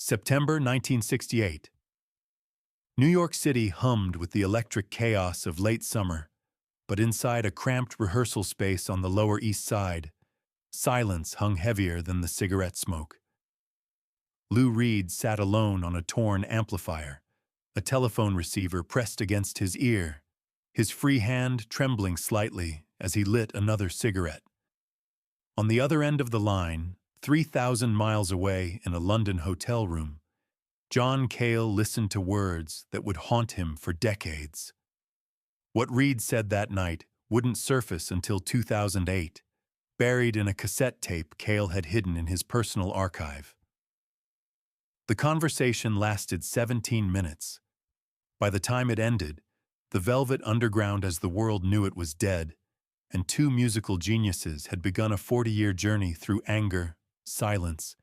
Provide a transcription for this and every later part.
September 1968. New York City hummed with the electric chaos of late summer, but inside a cramped rehearsal space on the Lower East Side, silence hung heavier than the cigarette smoke. Lou Reed sat alone on a torn amplifier, a telephone receiver pressed against his ear, his free hand trembling slightly as he lit another cigarette. On the other end of the line, 3,000 miles away in a London hotel room, John Cale listened to words that would haunt him for decades. What Reed said that night wouldn't surface until 2008, buried in a cassette tape Cale had hidden in his personal archive. The conversation lasted 17 minutes. By the time it ended, the Velvet Underground as the world knew it was dead, and two musical geniuses had begun a 40-year journey through anger, silence,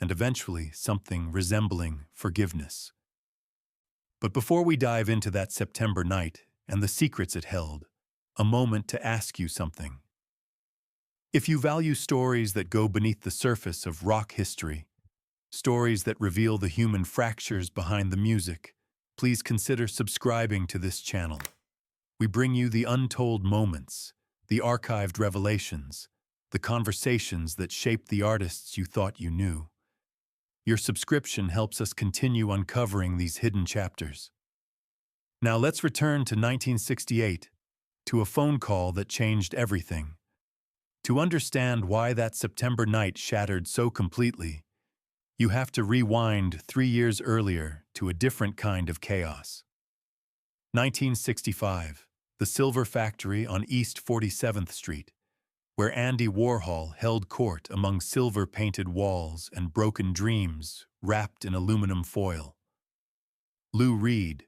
and eventually something resembling forgiveness. But before we dive into that September night and the secrets it held, a moment to ask you something. If you value stories that go beneath the surface of rock history, stories that reveal the human fractures behind the music, please consider subscribing to this channel. We bring you the untold moments, the archived revelations, the conversations that shaped the artists you thought you knew. Your subscription helps us continue uncovering these hidden chapters. Now let's return to 1968, to a phone call that changed everything. To understand why that September night shattered so completely, you have to rewind 3 years earlier to a different kind of chaos. 1965, the Silver Factory on East 47th Street, where Andy Warhol held court among silver-painted walls and broken dreams wrapped in aluminum foil. Lou Reed,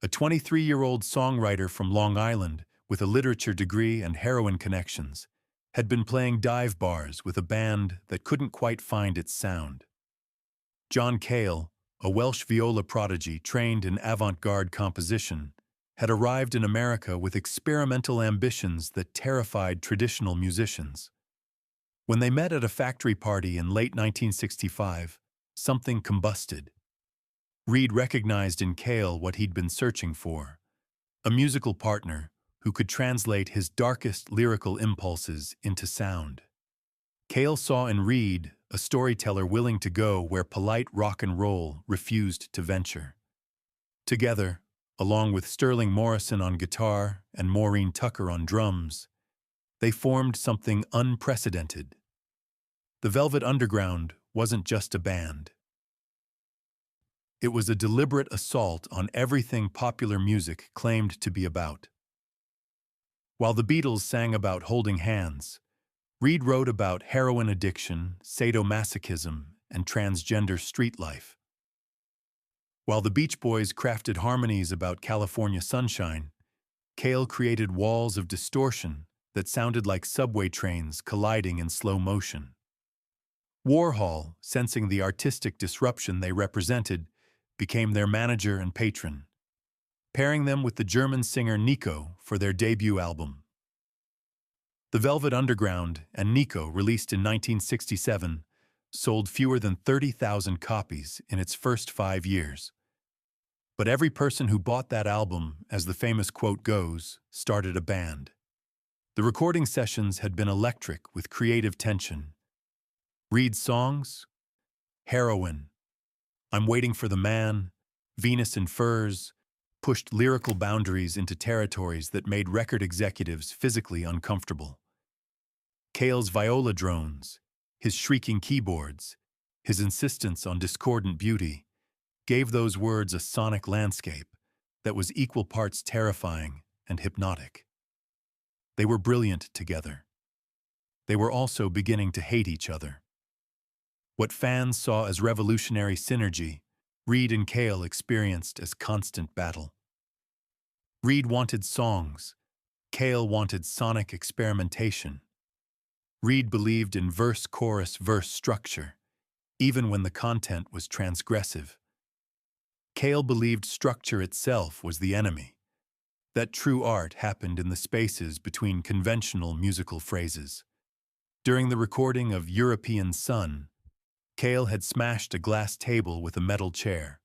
a 23-year-old songwriter from Long Island with a literature degree and heroin connections, had been playing dive bars with a band that couldn't quite find its sound. John Cale, a Welsh viola prodigy trained in avant-garde composition, had arrived in America with experimental ambitions that terrified traditional musicians. When they met at a factory party in late 1965, something combusted. Reed recognized in Cale what he'd been searching for, a musical partner who could translate his darkest lyrical impulses into sound. Cale saw in Reed a storyteller willing to go where polite rock and roll refused to venture. Together, along with Sterling Morrison on guitar and Maureen Tucker on drums, they formed something unprecedented. The Velvet Underground wasn't just a band. It was a deliberate assault on everything popular music claimed to be about. While the Beatles sang about holding hands, Reed wrote about heroin addiction, sadomasochism, and transgender street life. While the Beach Boys crafted harmonies about California sunshine, Cale created walls of distortion that sounded like subway trains colliding in slow motion. Warhol, sensing the artistic disruption they represented, became their manager and patron, pairing them with the German singer Nico for their debut album. The Velvet Underground and Nico, released in 1967, sold fewer than 30,000 copies in its first 5 years. But every person who bought that album, as the famous quote goes, started a band. The recording sessions had been electric with creative tension. Reed's songs? Heroin, I'm Waiting for the Man, Venus in Furs, pushed lyrical boundaries into territories that made record executives physically uncomfortable. Cale's viola drones, his shrieking keyboards, his insistence on discordant beauty, gave those words a sonic landscape that was equal parts terrifying and hypnotic. They were brilliant together. They were also beginning to hate each other. What fans saw as revolutionary synergy, Reed and Cale experienced as constant battle. Reed wanted songs. Cale wanted sonic experimentation. Reed believed in verse-chorus-verse structure, even when the content was transgressive. Cale believed structure itself was the enemy, that true art happened in the spaces between conventional musical phrases. During the recording of European Sun, Cale had smashed a glass table with a metal chair,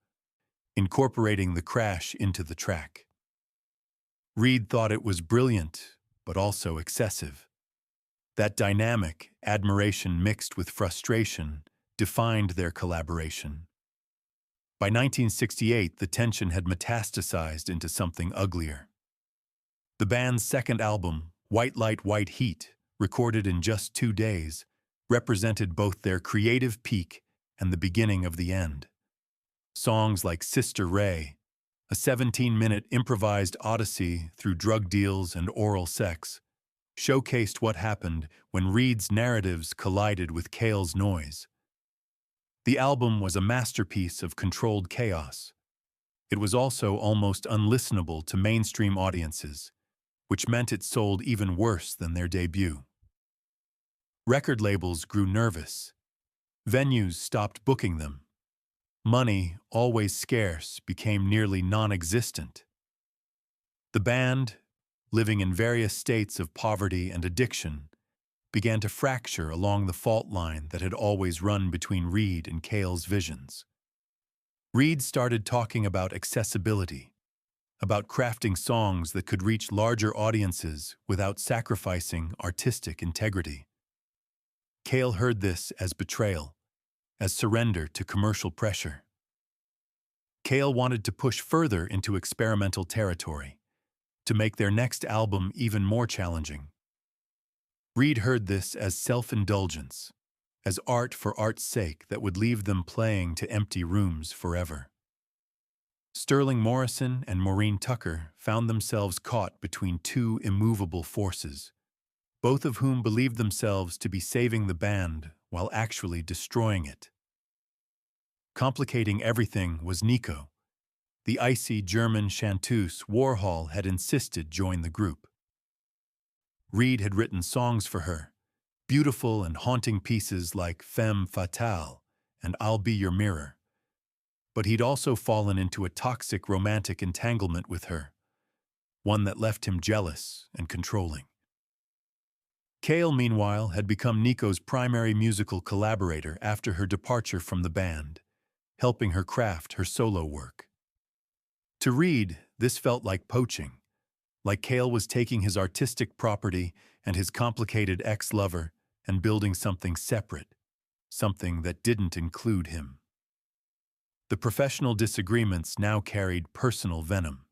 incorporating the crash into the track. Reed thought it was brilliant, but also excessive. That dynamic, admiration mixed with frustration, defined their collaboration. By 1968, the tension had metastasized into something uglier. The band's second album, White Light, White Heat, recorded in just 2 days, represented both their creative peak and the beginning of the end. Songs like Sister Ray, a 17-minute improvised odyssey through drug deals and oral sex, showcased what happened when Reed's narratives collided with Cale's noise. The album was a masterpiece of controlled chaos. It was also almost unlistenable to mainstream audiences, which meant it sold even worse than their debut. Record labels grew nervous. Venues stopped booking them. Money, always scarce, became nearly non-existent. The band, living in various states of poverty and addiction, began to fracture along the fault line that had always run between Reed and Cale's visions. Reed started talking about accessibility, about crafting songs that could reach larger audiences without sacrificing artistic integrity. Cale heard this as betrayal, as surrender to commercial pressure. Cale wanted to push further into experimental territory, to make their next album even more challenging. Reed heard this as self-indulgence, as art for art's sake that would leave them playing to empty rooms forever. Sterling Morrison and Maureen Tucker found themselves caught between two immovable forces, both of whom believed themselves to be saving the band while actually destroying it. Complicating everything was Nico, the icy German chanteuse Warhol had insisted join the group. Reed had written songs for her, beautiful and haunting pieces like Femme Fatale and I'll Be Your Mirror. But he'd also fallen into a toxic romantic entanglement with her, one that left him jealous and controlling. Cale, meanwhile, had become Nico's primary musical collaborator after her departure from the band, helping her craft her solo work. To Reed, this felt like poaching, like Cale was taking his artistic property and his complicated ex-lover and building something separate, something that didn't include him. The professional disagreements now carried personal venom.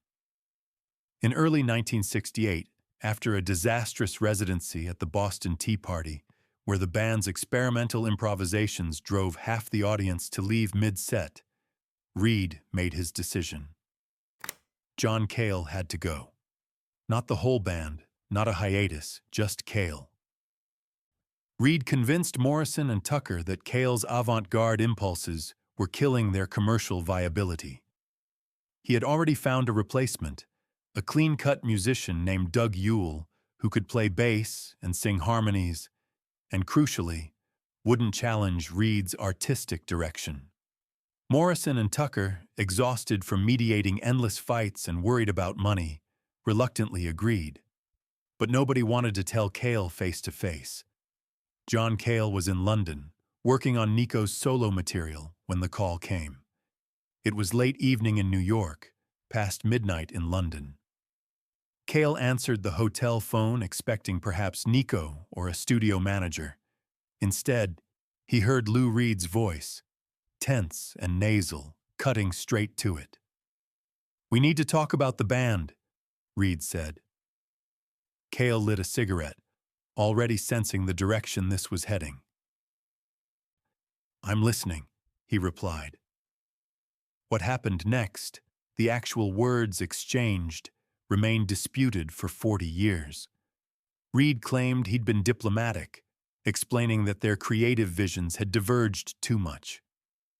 In early 1968, after a disastrous residency at the Boston Tea Party, where the band's experimental improvisations drove half the audience to leave mid-set, Reed made his decision. John Cale had to go. Not the whole band, not a hiatus, just Cale. Reed convinced Morrison and Tucker that Cale's avant-garde impulses were killing their commercial viability. He had already found a replacement, a clean-cut musician named Doug Yule, who could play bass and sing harmonies, and crucially, wouldn't challenge Reed's artistic direction. Morrison and Tucker, exhausted from mediating endless fights and worried about money, reluctantly agreed. But nobody wanted to tell Cale face-to-face. John Cale was in London, working on Nico's solo material when the call came. It was late evening in New York, past midnight in London. Cale answered the hotel phone expecting perhaps Nico or a studio manager. Instead, he heard Lou Reed's voice, tense and nasal, cutting straight to it. "We need to talk about the band," Reed said. Cale lit a cigarette, already sensing the direction this was heading. "I'm listening," he replied. What happened next, the actual words exchanged, remained disputed for 40 years. Reed claimed he'd been diplomatic, explaining that their creative visions had diverged too much,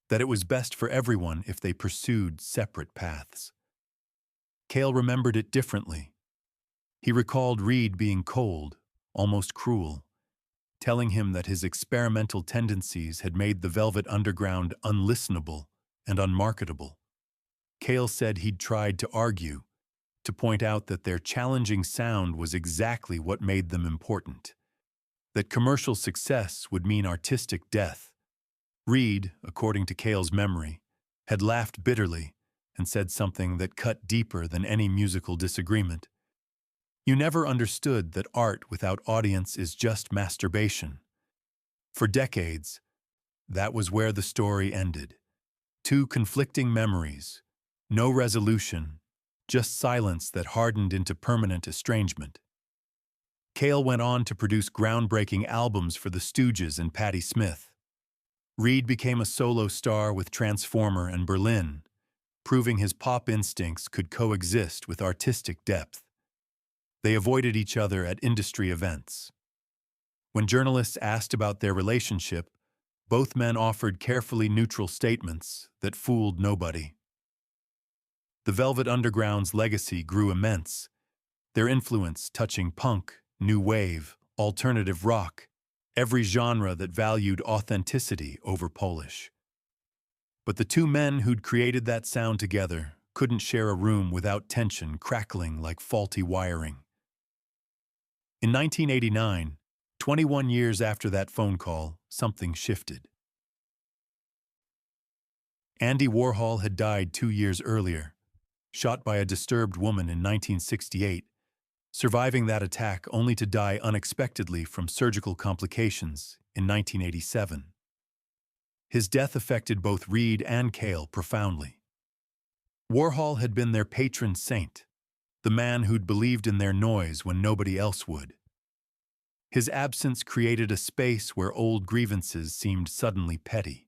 that it was best for everyone if they pursued separate paths. Cale remembered it differently. He recalled Reed being cold, almost cruel, telling him that his experimental tendencies had made the Velvet Underground unlistenable and unmarketable. Cale said he'd tried to argue, to point out that their challenging sound was exactly what made them important, that commercial success would mean artistic death, Reed, according to Cale's memory, had laughed bitterly and said something that cut deeper than any musical disagreement. You never understood that art without audience is just masturbation. For decades, that was where the story ended. Two conflicting memories, no resolution, just silence that hardened into permanent estrangement. Cale went on to produce groundbreaking albums for the Stooges and Patti Smith. Reed became a solo star with Transformer and Berlin, proving his pop instincts could coexist with artistic depth. They avoided each other at industry events. When journalists asked about their relationship, both men offered carefully neutral statements that fooled nobody. The Velvet Underground's legacy grew immense, their influence touching punk, new wave, alternative rock, every genre that valued authenticity over polish. But the two men who'd created that sound together couldn't share a room without tension crackling like faulty wiring. In 1989, 21 years after that phone call, something shifted. Andy Warhol had died 2 years earlier, shot by a disturbed woman in 1968, surviving that attack only to die unexpectedly from surgical complications in 1987. His death affected both Reed and Cale profoundly. Warhol had been their patron saint, the man who'd believed in their noise when nobody else would. His absence created a space where old grievances seemed suddenly petty.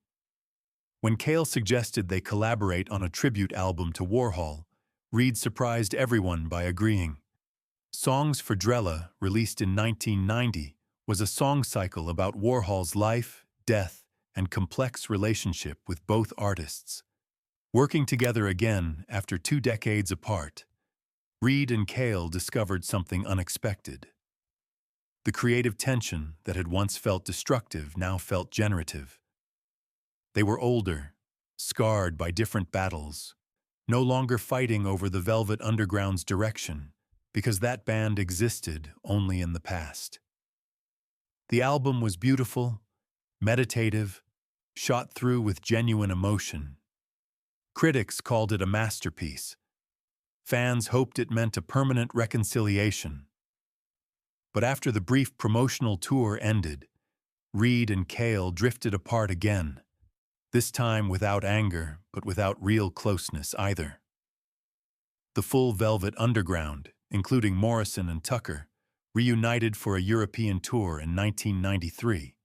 When Cale suggested they collaborate on a tribute album to Warhol, Reed surprised everyone by agreeing. Songs for Drella, released in 1990, was a song cycle about Warhol's life, death, and complex relationship with both artists. Working together again after 2 decades apart, Reed and Cale discovered something unexpected. The creative tension that had once felt destructive now felt generative. They were older, scarred by different battles, no longer fighting over the Velvet Underground's direction, because that band existed only in the past. The album was beautiful, meditative, shot through with genuine emotion. Critics called it a masterpiece. Fans hoped it meant a permanent reconciliation. But after the brief promotional tour ended, Reed and Cale drifted apart again, this time without anger, but without real closeness either. The full Velvet Underground, including Morrison and Tucker, reunited for a European tour in 1993.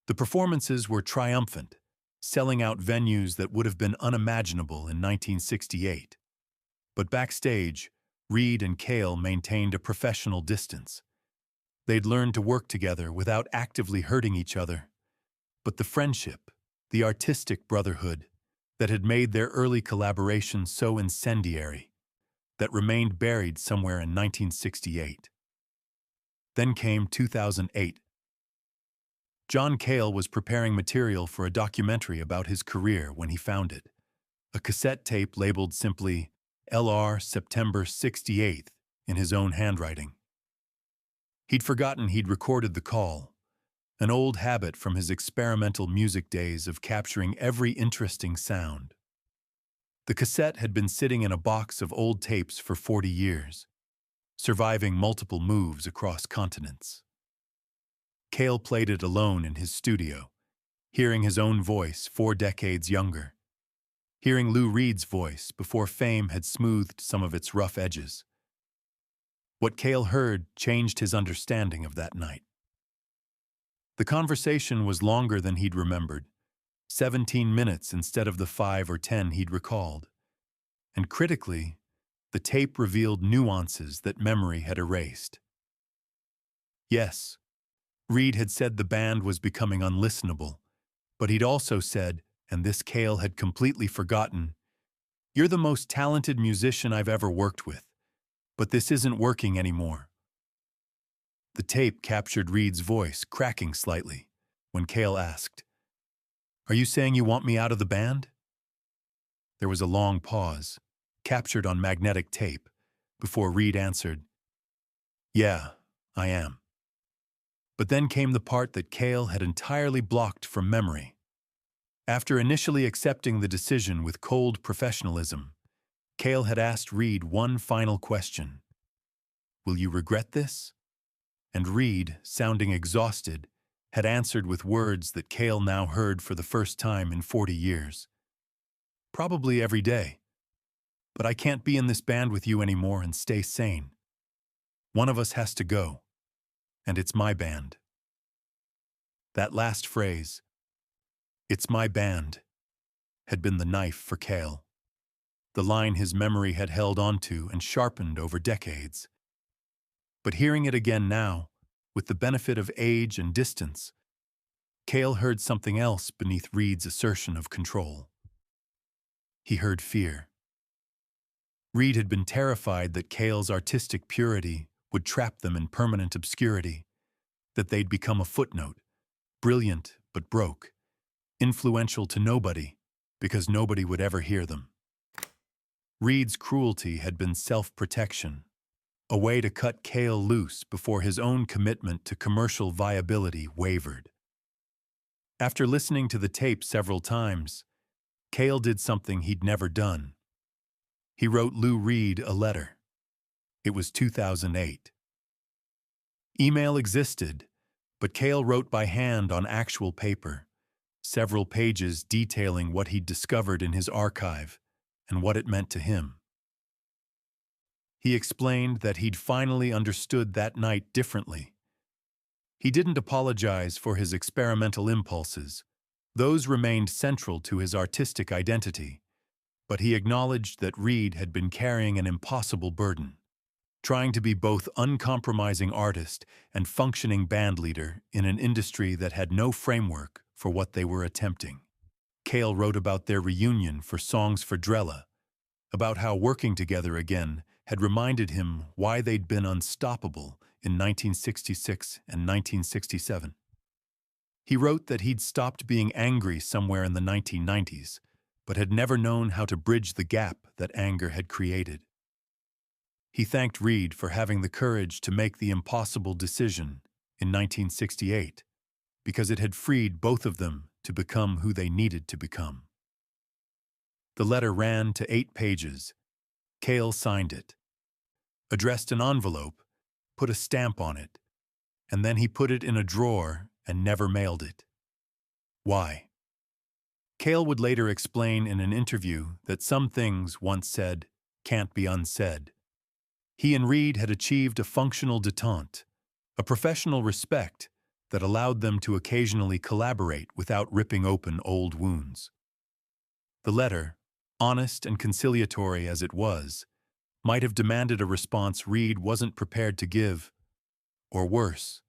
The performances were triumphant, selling out venues that would have been unimaginable in 1968. But backstage, Reed and Cale maintained a professional distance. They'd learned to work together without actively hurting each other. But the friendship, the artistic brotherhood, that had made their early collaboration so incendiary, that remained buried somewhere in 1968. Then came 2008. John Cale was preparing material for a documentary about his career when he found it. A cassette tape labeled simply LR September 68th in his own handwriting. He'd forgotten he'd recorded the call, an old habit from his experimental music days of capturing every interesting sound. The cassette had been sitting in a box of old tapes for 40 years, surviving multiple moves across continents. Cale played it alone in his studio, hearing his own voice 4 decades younger, hearing Lou Reed's voice before fame had smoothed some of its rough edges. What Cale heard changed his understanding of that night. The conversation was longer than he'd remembered, 17 minutes instead of the 5 or 10 he'd recalled. And critically, the tape revealed nuances that memory had erased. Yes, Reed had said the band was becoming unlistenable, but he'd also said, and this Cale had completely forgotten, "You're the most talented musician I've ever worked with, but this isn't working anymore." The tape captured Reed's voice cracking slightly when Cale asked, "Are you saying you want me out of the band?" There was a long pause, captured on magnetic tape, before Reed answered, "Yeah, I am." But then came the part that Cale had entirely blocked from memory. After initially accepting the decision with cold professionalism, Cale had asked Reed one final question. "Will you regret this?" And Reed, sounding exhausted, had answered with words that Cale now heard for the first time in 40 years. "Probably every day. But I can't be in this band with you anymore and stay sane. One of us has to go, and it's my band." That last phrase, "It's my band," had been the knife for Cale, the line his memory had held onto and sharpened over decades. But hearing it again now, with the benefit of age and distance, Cale heard something else beneath Reed's assertion of control. He heard fear. Reed had been terrified that Cale's artistic purity would trap them in permanent obscurity, that they'd become a footnote, brilliant but broke, influential to nobody because nobody would ever hear them. Reed's cruelty had been self-protection, a way to cut Cale loose before his own commitment to commercial viability wavered. After listening to the tape several times, Cale did something he'd never done. He wrote Lou Reed a letter. It was 2008. Email existed, but Cale wrote by hand on actual paper, several pages detailing what he'd discovered in his archive and what it meant to him. He explained that he'd finally understood that night differently. He didn't apologize for his experimental impulses. Those remained central to his artistic identity, but he acknowledged that Reed had been carrying an impossible burden, trying to be both uncompromising artist and functioning bandleader in an industry that had no framework for what they were attempting. Cale wrote about their reunion for Songs for Drella, about how working together again had reminded him why they'd been unstoppable in 1966 and 1967. He wrote that he'd stopped being angry somewhere in the 1990s, but had never known how to bridge the gap that anger had created. He thanked Reed for having the courage to make the impossible decision in 1968, because it had freed both of them to become who they needed to become. The letter ran to 8 pages. Cale signed it, addressed an envelope, put a stamp on it, and then he put it in a drawer and never mailed it. Why? Cale would later explain in an interview that some things, once said, can't be unsaid. He and Reed had achieved a functional detente, a professional respect that allowed them to occasionally collaborate without ripping open old wounds. The letter, honest and conciliatory as it was, might have demanded a response Reed wasn't prepared to give, or worse,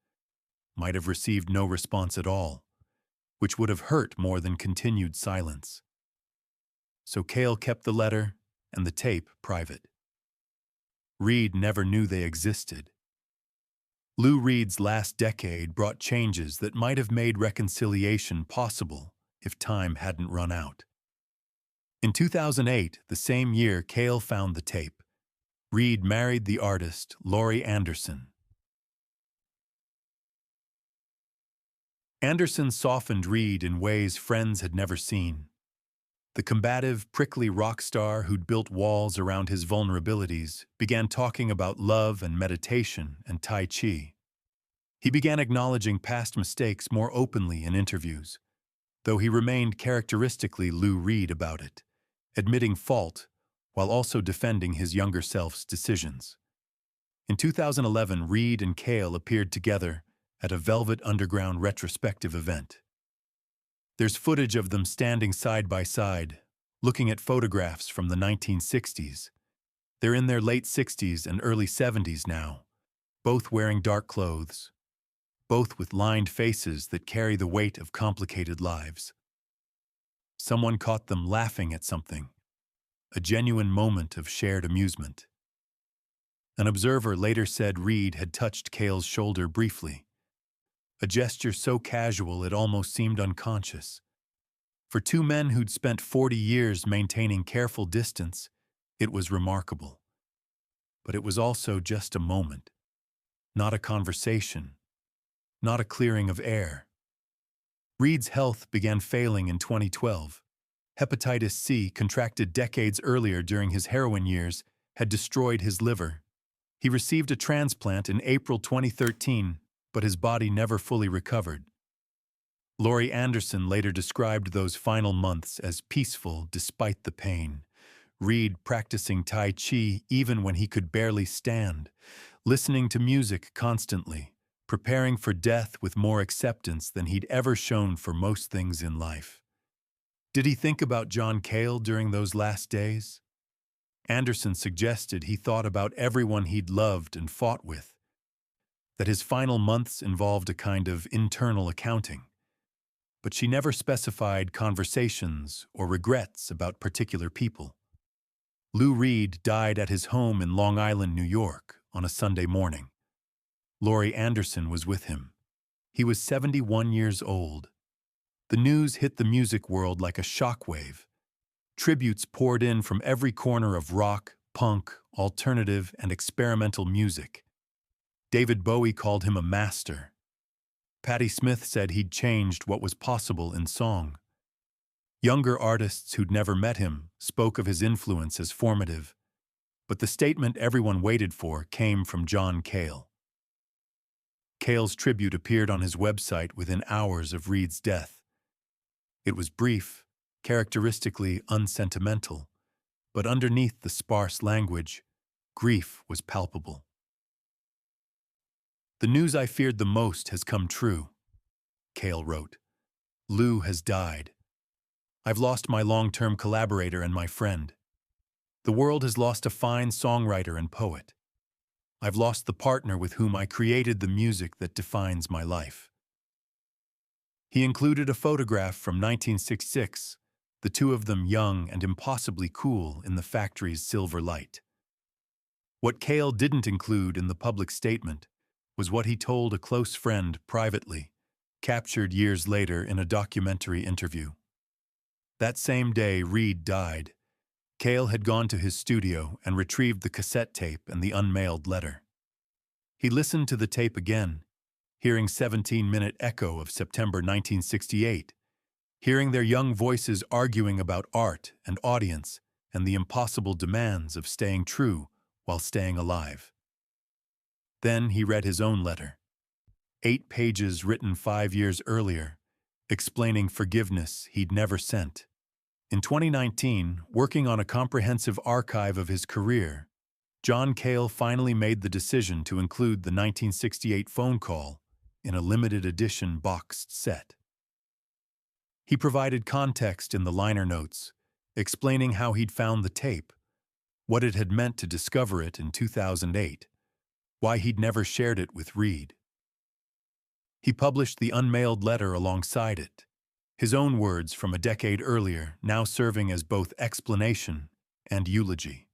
might have received no response at all, which would have hurt more than continued silence. So Cale kept the letter and the tape private. Reed never knew they existed. Lou Reed's last decade brought changes that might have made reconciliation possible if time hadn't run out. In 2008, the same year Cale found the tape, Reed married the artist Laurie Anderson. Anderson softened Reed in ways friends had never seen. The combative, prickly rock star who'd built walls around his vulnerabilities began talking about love and meditation and Tai Chi. He began acknowledging past mistakes more openly in interviews, though he remained characteristically Lou Reed about it, admitting fault while also defending his younger self's decisions. In 2011, Reed and Cale appeared together at a Velvet Underground retrospective event. There's footage of them standing side by side, looking at photographs from the 1960s. They're in their late 60s and early 70s now, both wearing dark clothes, both with lined faces that carry the weight of complicated lives. Someone caught them laughing at something, a genuine moment of shared amusement. An observer later said Reed had touched Cale's shoulder briefly, a gesture so casual it almost seemed unconscious. For two men who'd spent 40 years maintaining careful distance, it was remarkable. But it was also just a moment, not a conversation, not a clearing of air. Reed's health began failing in 2012. Hepatitis C, contracted decades earlier during his heroin years, had destroyed his liver. He received a transplant in April 2013, but his body never fully recovered. Laurie Anderson later described those final months as peaceful despite the pain. Reed practicing Tai Chi even when he could barely stand, listening to music constantly, preparing for death with more acceptance than he'd ever shown for most things in life. Did he think about John Cale during those last days? Anderson suggested he thought about everyone he'd loved and fought with, that his final months involved a kind of internal accounting. But she never specified conversations or regrets about particular people. Lou Reed died at his home in Long Island, New York, on a Sunday morning. Laurie Anderson was with him. He was 71 years old. The news hit the music world like a shockwave. Tributes poured in from every corner of rock, punk, alternative, and experimental music. David Bowie called him a master. Patti Smith said he'd changed what was possible in song. Younger artists who'd never met him spoke of his influence as formative, but the statement everyone waited for came from John Cale. Cale's tribute appeared on his website within hours of Reed's death. It was brief, characteristically unsentimental, but underneath the sparse language, grief was palpable. "The news I feared the most has come true," Cale wrote. "Lou has died. I've lost my long-term collaborator and my friend. The world has lost a fine songwriter and poet. I've lost the partner with whom I created the music that defines my life." He included a photograph from 1966, the two of them young and impossibly cool in the factory's silver light. What Cale didn't include in the public statement was what he told a close friend privately, captured years later in a documentary interview. That same day Reed died, Cale had gone to his studio and retrieved the cassette tape and the unmailed letter. He listened to the tape again, hearing 17-minute echo of September 1968, hearing their young voices arguing about art and audience and the impossible demands of staying true while staying alive. Then he read his own letter, 8 pages written 5 years earlier, explaining forgiveness he'd never sent. In 2019, working on a comprehensive archive of his career, John Cale finally made the decision to include the 1968 phone call in a limited edition boxed set. He provided context in the liner notes, explaining how he'd found the tape, what it had meant to discover it in 2008, why he'd never shared it with Reed. He published the unmailed letter alongside it, his own words from a decade earlier now serving as both explanation and eulogy.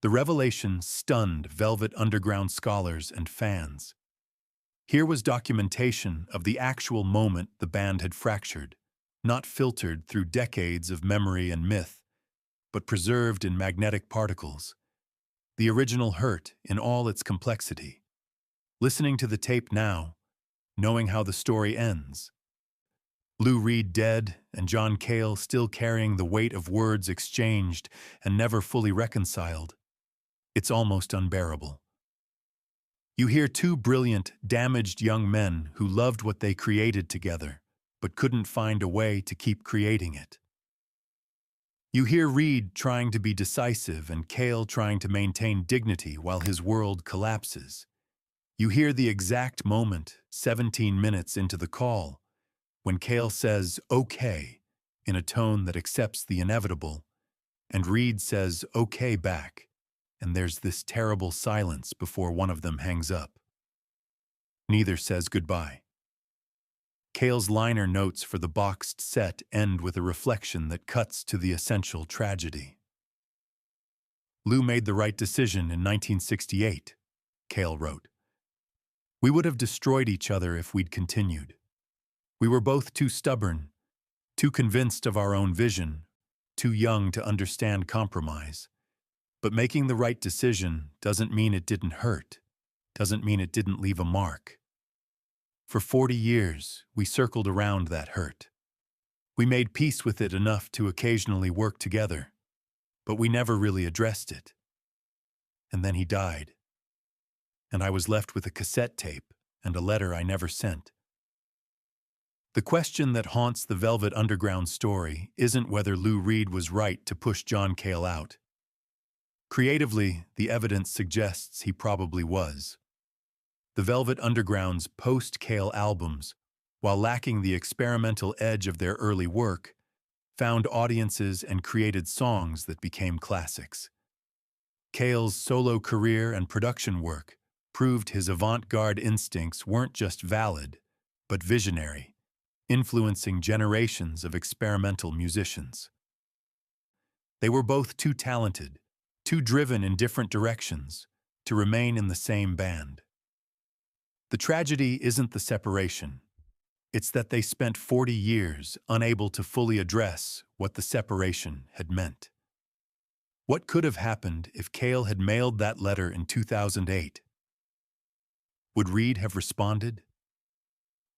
The revelation stunned Velvet Underground scholars and fans. Here was documentation of the actual moment the band had fractured, not filtered through decades of memory and myth, but preserved in magnetic particles. The original hurt in all its complexity. Listening to the tape now, knowing how the story ends. Lou Reed dead and John Cale still carrying the weight of words exchanged and never fully reconciled. It's almost unbearable. You hear two brilliant, damaged young men who loved what they created together, but couldn't find a way to keep creating it. You hear Reed trying to be decisive and Cale trying to maintain dignity while his world collapses. You hear the exact moment, 17 minutes into the call, when Cale says, "Okay," in a tone that accepts the inevitable, and Reed says, "Okay" back, and there's this terrible silence before one of them hangs up. Neither says goodbye. Cale's liner notes for the boxed set end with a reflection that cuts to the essential tragedy. Lou made the right decision in 1968, Cale wrote. We would have destroyed each other if we'd continued. We were both too stubborn, too convinced of our own vision, too young to understand compromise. But making the right decision doesn't mean it didn't hurt, doesn't mean it didn't leave a mark. For 40 years, we circled around that hurt. We made peace with it enough to occasionally work together, but we never really addressed it. And then he died. And I was left with a cassette tape and a letter I never sent. The question that haunts the Velvet Underground story isn't whether Lou Reed was right to push John Cale out. Creatively, the evidence suggests he probably was. The Velvet Underground's post-Cale albums, while lacking the experimental edge of their early work, found audiences and created songs that became classics. Cale's solo career and production work proved his avant-garde instincts weren't just valid, but visionary, influencing generations of experimental musicians. They were both too talented, too driven in different directions, to remain in the same band. The tragedy isn't the separation. It's that they spent 40 years unable to fully address what the separation had meant. What could have happened if Cale had mailed that letter in 2008? Would Reed have responded?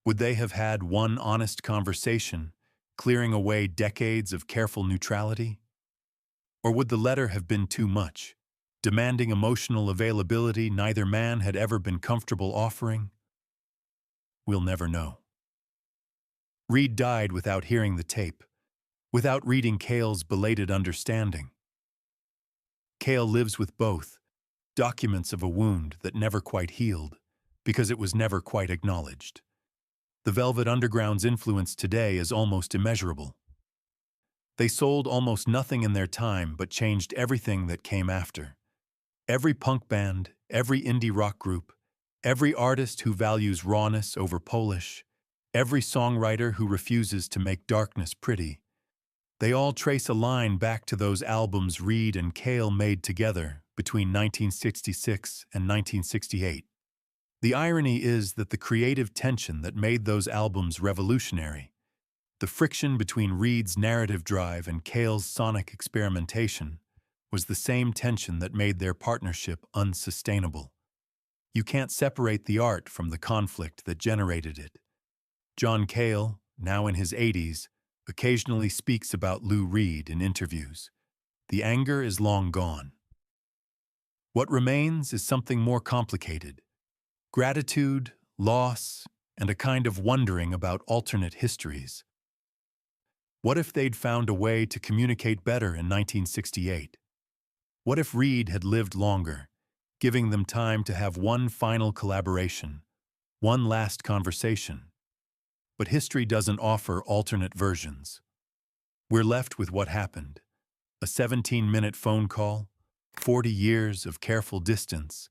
Would they have had one honest conversation, clearing away decades of careful neutrality? Or would the letter have been too much, demanding emotional availability neither man had ever been comfortable offering? We'll never know. Reed died without hearing the tape, without reading Cale's belated understanding. Cale lives with both, documents of a wound that never quite healed, because it was never quite acknowledged. The Velvet Underground's influence today is almost immeasurable. They sold almost nothing in their time but changed everything that came after. Every punk band, every indie rock group, every artist who values rawness over polish, every songwriter who refuses to make darkness pretty, they all trace a line back to those albums Reed and Cale made together between 1966 and 1968. The irony is that the creative tension that made those albums revolutionary, the friction between Reed's narrative drive and Cale's sonic experimentation, was the same tension that made their partnership unsustainable. You can't separate the art from the conflict that generated it. John Cale, now in his 80s, occasionally speaks about Lou Reed in interviews. The anger is long gone. What remains is something more complicated: gratitude, loss, and a kind of wondering about alternate histories. What if they'd found a way to communicate better in 1968? What if Reed had lived longer, giving them time to have one final collaboration, one last conversation? But history doesn't offer alternate versions. We're left with what happened: a 17-minute phone call, 40 years of careful distance,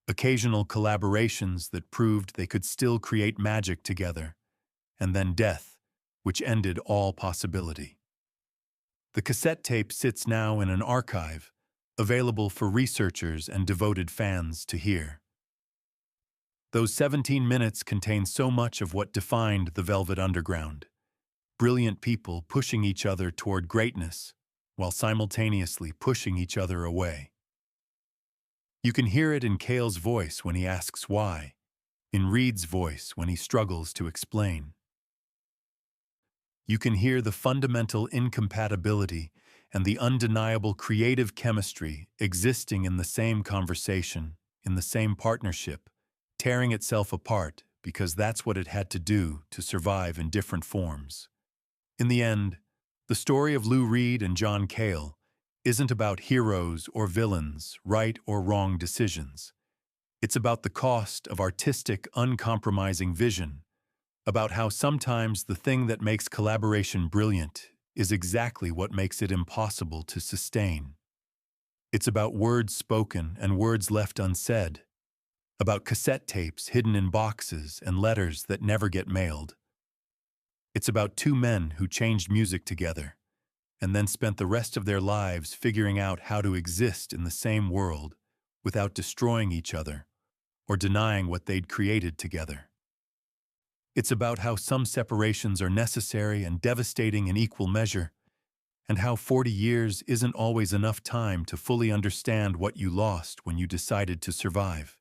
occasional collaborations that proved they could still create magic together, and then death, which ended all possibility. The cassette tape sits now in an archive, available for researchers and devoted fans to hear. Those 17 minutes contain so much of what defined the Velvet Underground: brilliant people pushing each other toward greatness, while simultaneously pushing each other away. You can hear it in Cale's voice when he asks why, in Reed's voice when he struggles to explain. You can hear the fundamental incompatibility and the undeniable creative chemistry existing in the same conversation, in the same partnership, tearing itself apart because that's what it had to do to survive in different forms. In the end, the story of Lou Reed and John Cale isn't about heroes or villains, right or wrong decisions. It's about the cost of artistic, uncompromising vision, about how sometimes the thing that makes collaboration brilliant is exactly what makes it impossible to sustain. It's about words spoken and words left unsaid, about cassette tapes hidden in boxes and letters that never get mailed. It's about two men who changed music together and then spent the rest of their lives figuring out how to exist in the same world without destroying each other or denying what they'd created together. It's about how some separations are necessary and devastating in equal measure, and how 40 years isn't always enough time to fully understand what you lost when you decided to survive.